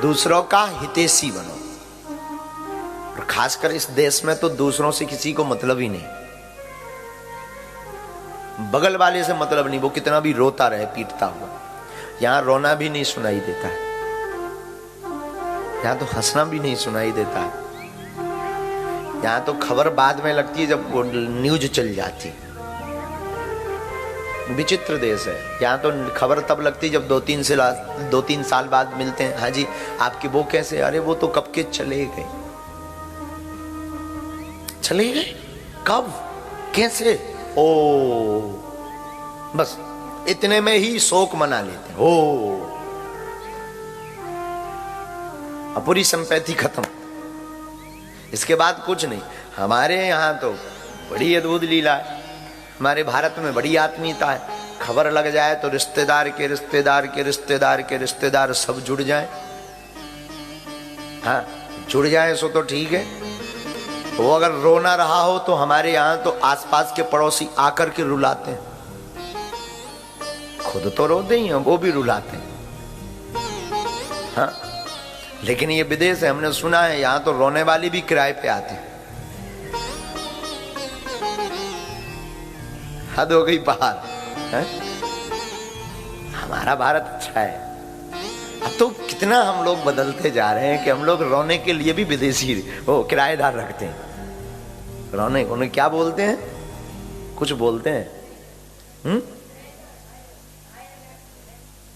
दूसरों का हितैषी बनो। और खासकर इस देश में तो दूसरों से किसी को मतलब ही नहीं, बगल वाले से मतलब नहीं, वो कितना भी रोता रहे पीटता हुआ। यहां रोना भी नहीं सुनाई देता है, यहां तो हंसना भी नहीं सुनाई देता है। यहां तो खबर बाद में लगती है जब न्यूज चल जाती। विचित्र देश है। यहाँ तो खबर तब लगती जब 2-3 साल बाद मिलते हैं। हाँ जी आपकी वो कैसे? अरे वो तो कब के चले गए। चले गए कब कैसे? ओ बस इतने में ही शोक मना लेते हैं। ओ अब पूरी संपत्ति खत्म, इसके बाद कुछ नहीं। हमारे यहाँ तो बड़ी अद्भुत लीला है, हमारे भारत में बड़ी आत्मीयता है। खबर लग जाए तो रिश्तेदार के रिश्तेदार के रिश्तेदार के रिश्तेदार सब जुड़ जाए। हाँ जुड़ जाए सो तो ठीक है। वो अगर रो ना रहा हो तो हमारे यहाँ तो आसपास के पड़ोसी आकर के रुलाते हैं। खुद तो रोते ही हैं, वो भी रुलाते हैं। हाँ लेकिन ये विदेश है, हमने सुना है यहाँ तो रोने वाली भी किराए पे आती है। हद हो गई बाहर है? हमारा भारत अच्छा है। अब तो कितना हम लोग बदलते जा रहे हैं कि हम लोग रोने के लिए भी विदेशी वो किराएदार रखते हैं। रोने उन्हें क्या बोलते हैं? कुछ बोलते हैं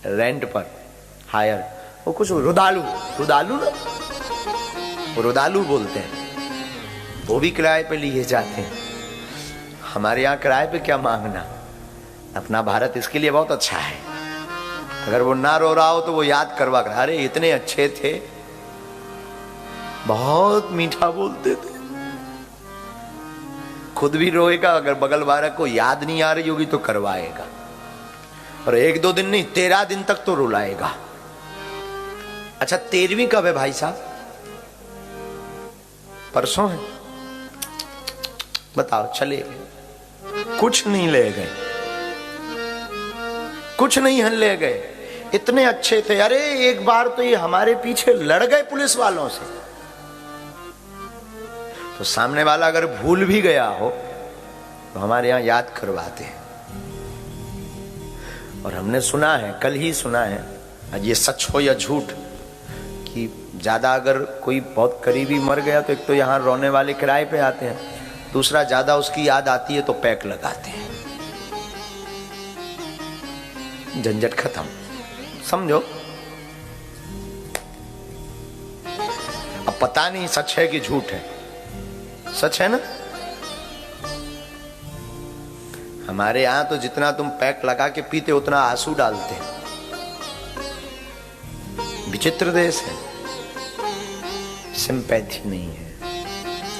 रेंट पर, हायर, वो कुछ रुदालू रुदालू ना, वो रुदालू बोलते हैं। वो भी किराए पे लिए जाते हैं। हमारे यहाँ किराए पे क्या मांगना, अपना भारत इसके लिए बहुत अच्छा है। अगर वो ना रो रहा हो तो वो याद करवा कर, अरे इतने अच्छे थे, बहुत मीठा बोलते थे। खुद भी रोएगा, अगर बगल वाले को याद नहीं आ रही होगी तो करवाएगा। और 1-2 दिन नहीं, 13 दिन तक तो रुलाएगा। अच्छा 13वीं कब है भाई साहब? परसों है। बताओ चले गए, कुछ नहीं ले गए, कुछ नहीं हन ले गए। इतने अच्छे थे। अरे एक बार तो ये हमारे पीछे लड़ गए पुलिस वालों से। तो सामने वाला अगर भूल भी गया हो तो हमारे यहां याद करवाते हैं। और हमने सुना है, कल ही सुना है, आज ये सच हो या झूठ, कि ज्यादा अगर कोई बहुत करीबी मर गया तो एक तो यहां रोने वाले किराए पे आते हैं, दूसरा ज्यादा उसकी याद आती है तो पैक लगाते हैं। झंझट खत्म, समझो। अब पता नहीं सच है कि झूठ है। सच है ना? हमारे यहां तो जितना तुम पैक लगा के पीते उतना आंसू डालते हैं। विचित्र देश है। सिंपैथी नहीं है,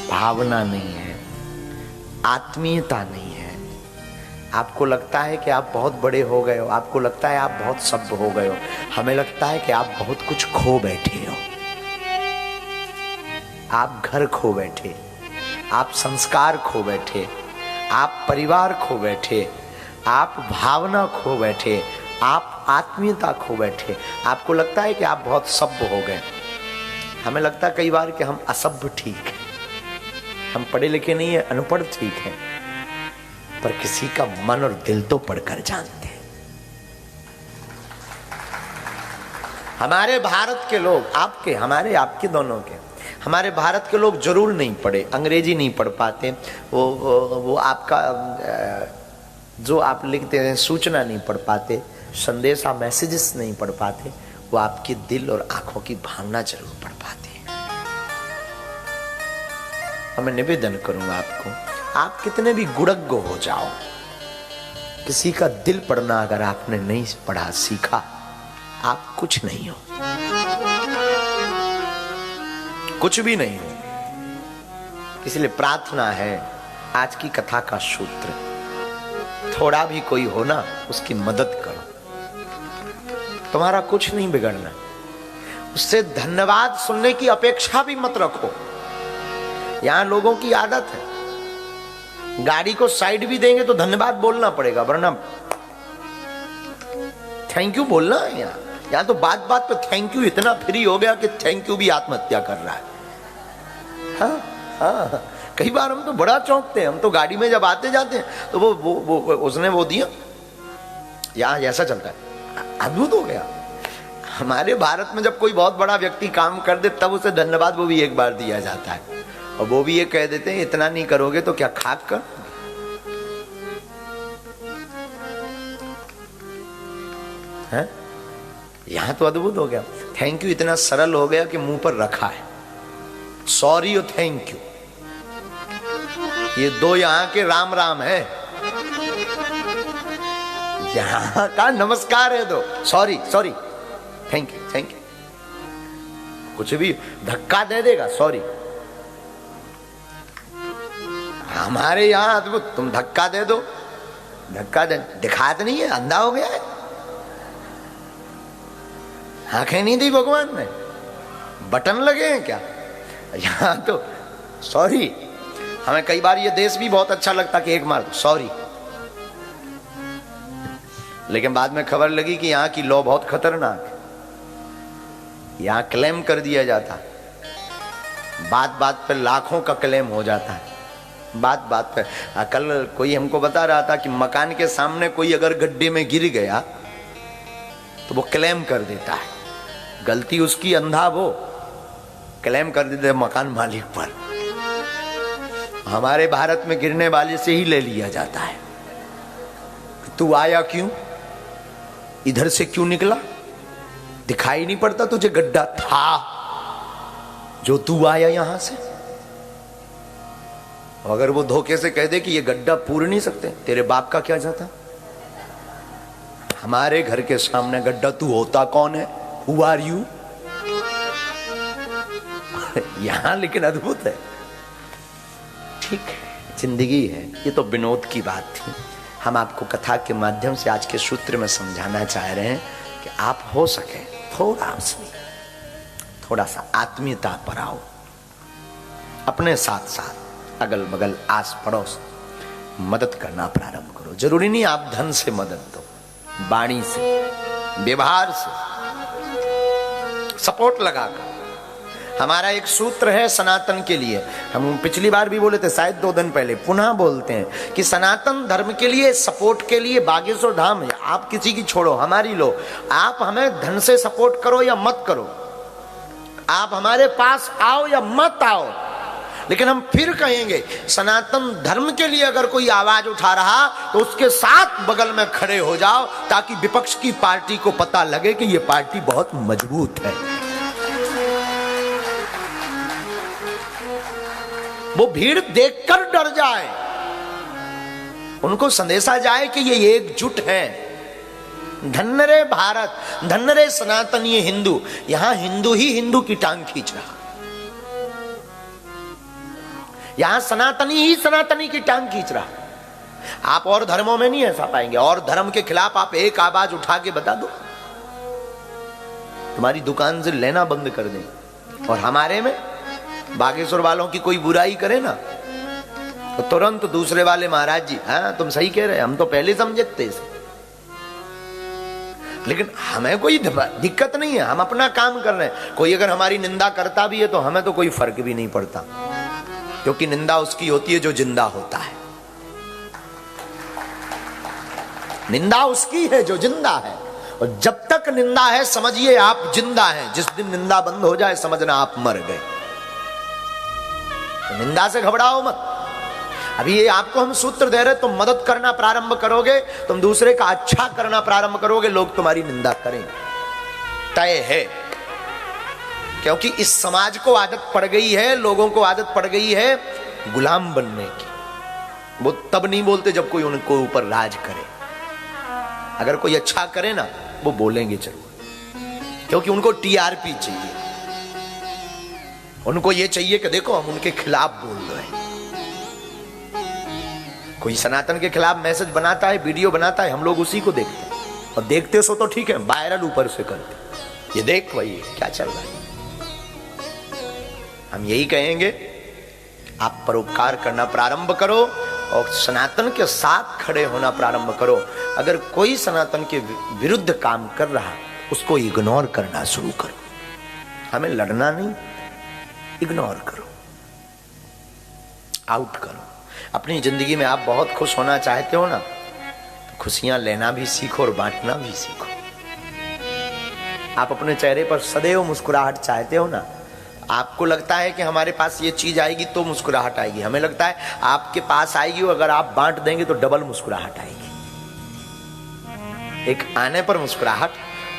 भावना नहीं है, आत्मीयता नहीं है। आपको लगता है कि आप बहुत बड़े हो गए हो, आपको लगता है आप बहुत सभ्य हो गए हो। हमें लगता है कि आप बहुत कुछ खो बैठे हो। आप घर खो बैठे, आप संस्कार खो बैठे, आप परिवार खो बैठे, आप भावना खो बैठे, आप आत्मीयता खो बैठे। आपको लगता है कि आप बहुत सभ्य हो गए। हमें लगता है कई बार कि हम असभ्य ठीक है, हम पढ़े लिखे नहीं है, अनपढ़ ठीक है, पर किसी का मन और दिल तो पढ़कर जानते हैं। हमारे भारत के लोग, आपके, हमारे, आपके, दोनों के, हमारे भारत के लोग जरूर नहीं पढ़े, अंग्रेजी नहीं पढ़ पाते, वो आपका जो आप लिखते हैं सूचना नहीं पढ़ पाते, संदेशा मैसेजेस नहीं पढ़ पाते, वो आपके दिल और आंखों की भावना जरूर पढ़ पाते हैं। और मैं निवेदन करूंगा आपको, आप कितने भी गुणज्ञ हो जाओ, किसी का दिल पढ़ना अगर आपने नहीं पढ़ा, सीखा, आप कुछ नहीं हो, कुछ भी नहीं हो। इसलिए प्रार्थना है, आज की कथा का सूत्र, थोड़ा भी कोई हो ना, उसकी मदद करो, तुम्हारा कुछ नहीं बिगड़ना। उससे धन्यवाद सुनने की अपेक्षा भी मत रखो। यहां लोगों की आदत है, गाड़ी को साइड भी देंगे तो धन्यवाद बोलना पड़ेगा, वरना थैंक यू बोलना है। यहाँ यहाँ तो बात बात पे थैंक यू इतना फ्री हो गया कि थैंक यू भी आत्महत्या कर रहा है। हाँ हाँ, कई बार हम तो बड़ा चौंकते हैं। हम तो गाड़ी में जब आते जाते हैं तो वो उसने वो दिया, यहाँ ऐसा चलता है। अद्भुत हो गया। हमारे भारत में जब कोई बहुत बड़ा व्यक्ति काम कर दे तब उसे धन्यवाद वो भी एक बार दिया जाता है, और वो भी ये कह देते हैं इतना नहीं करोगे तो क्या खाक कर। है? यहां तो अद्भुत हो गया। थैंक यू इतना सरल हो गया कि मुंह पर रखा है। सॉरी और थैंक यू, ये दो यहां के राम राम है। यहां का नमस्कार है दो, sorry sorry thank you thank you. कुछ भी धक्का दे देगा सॉरी। हमारे यहां अद्भुत, तुम धक्का दे दो, धक्का दे दिखात नहीं है, अंधा हो गया है। आंखें नहीं दी भगवान ने, बटन लगे हैं क्या? यहां तो सॉरी। हमें कई बार ये देश भी बहुत अच्छा लगता कि एक मार दो सॉरी, लेकिन बाद में खबर लगी कि यहाँ की लॉ बहुत खतरनाक है। यहां क्लेम कर दिया जाता, बात बात पर लाखों का क्लेम हो जाता है, बात बात पर। कल कोई हमको बता रहा था कि मकान के सामने कोई अगर गड्ढे में गिर गया तो वो क्लेम कर देता है, गलती उसकी, अंधा वो, क्लेम कर देते मकान मालिक पर। हमारे भारत में गिरने वाले से ही ले लिया जाता है। तू आया क्यों, इधर से क्यों निकला, दिखाई नहीं पड़ता तुझे गड्ढा था जो तू आया यहां से? अगर वो धोखे से कह दे कि ये गड्ढा पूर नहीं सकते, तेरे बाप का क्या जाता? हमारे घर के सामने गड्ढा, तू होता कौन है, हु आर यू? यहां लेकिन अद्भुत है। ठीक है, जिंदगी है, ये तो विनोद की बात थी। हम आपको कथा के माध्यम से आज के सूत्र में समझाना चाह रहे हैं कि आप हो सके थोड़ा उसमें थोड़ा सा आत्मीयता पर आओ, अपने साथ साथ अगल बगल आस पड़ोस मदद करना प्रारंभ करो। जरूरी नहीं आप धन से मदद दो, वाणी से, व्यवहार से, सपोर्ट लगाकर। हमारा एक सूत्र है सनातन के लिए, हम पिछली बार भी बोले थे, शायद 2 दिन पहले, पुनः बोलते हैं कि सनातन धर्म के लिए, सपोर्ट के लिए बागेश्वर धाम है। आप किसी की छोड़ो, हमारी लो। आप हमें धन से सपोर्ट करो या मत करो, आप हमारे पास आओ या मत आओ, लेकिन हम फिर कहेंगे सनातन धर्म के लिए अगर कोई आवाज उठा रहा तो उसके साथ बगल में खड़े हो जाओ, ताकि विपक्ष की पार्टी को पता लगे कि यह पार्टी बहुत मजबूत है। वो भीड़ देखकर डर जाए, उनको संदेशा जाए कि ये एकजुट है। धन्य रे भारत, धन्य रे सनातन, ये हिंदू। यहां हिंदू ही हिंदू की टांग खींच रहा, यहां सनातनी ही सनातनी की टांग खींच रहा। आप और धर्मों में नहीं ऐसा पाएंगे। और धर्म के खिलाफ आप एक आवाज उठा के बता दो, तुम्हारी दुकान से लेना बंद कर दें। और हमारे में बागेश्वर वालों की कोई बुराई करे ना तो तुरंत दूसरे वाले, महाराज जी हाँ तुम सही कह रहे हैं, हम तो पहले समझते इसे। लेकिन हमें कोई दिक्कत नहीं है, हम अपना काम कर रहे हैं। कोई अगर हमारी निंदा करता भी है तो हमें तो कोई फर्क भी नहीं पड़ता, क्योंकि निंदा उसकी होती है जो जिंदा होता है। निंदा उसकी है जो जिंदा है, और जब तक निंदा है समझिए आप जिंदा हैं। जिस दिन निंदा बंद हो जाए समझना आप मर गए। तो निंदा से घबराओ मत। अभी ये आपको हम सूत्र दे रहे, तुम मदद करना प्रारंभ करोगे, तुम दूसरे का अच्छा करना प्रारंभ करोगे, लोग तुम्हारी निंदा करेंगे, तय है। क्योंकि इस समाज को आदत पड़ गई है, लोगों को आदत पड़ गई है गुलाम बनने की। वो तब नहीं बोलते जब कोई उनको ऊपर राज करे। अगर कोई अच्छा करे ना, वो बोलेंगे जरूर, क्योंकि उनको टीआरपी चाहिए। उनको ये चाहिए कि देखो हम उनके खिलाफ बोल रहे हैं। कोई सनातन के खिलाफ मैसेज बनाता है, वीडियो बनाता है, हम लोग उसी को देखते हैं। और देखते सो तो ठीक है, वायरल ऊपर से करते, ये देख भाई क्या चल रहा है। हम यही कहेंगे, आप परोपकार करना प्रारंभ करो और सनातन के साथ खड़े होना प्रारंभ करो। अगर कोई सनातन के विरुद्ध काम कर रहा उसको इग्नोर करना शुरू करो। हमें लड़ना नहीं, इग्नोर करो, आउट करो। अपनी जिंदगी में आप बहुत खुश होना चाहते हो ना, तो खुशियां लेना भी सीखो और बांटना भी सीखो। आप अपने चेहरे पर सदैव मुस्कुराहट चाहते हो ना, आपको लगता है कि हमारे पास ये चीज आएगी तो मुस्कुराहट आएगी, हमें लगता है आपके पास आएगी और अगर आप बांट देंगे तो डबल मुस्कुराहट आएगी। एक आने पर मुस्कुराहट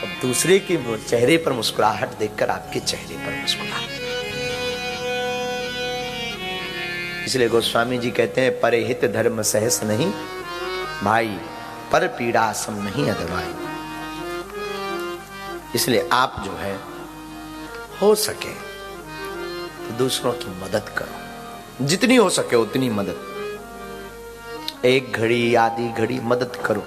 और दूसरे के चेहरे पर मुस्कुराहट देखकर आपके चेहरे पर मुस्कुराहट। इसलिए गोस्वामी जी कहते हैं, परे हित धर्म सहस नहीं भाई, पर पीड़ा सम नहीं अदवाई। इसलिए आप जो है हो सके तो दूसरों की मदद करो, जितनी हो सके उतनी मदद। एक घड़ी आधी घड़ी मदद करो।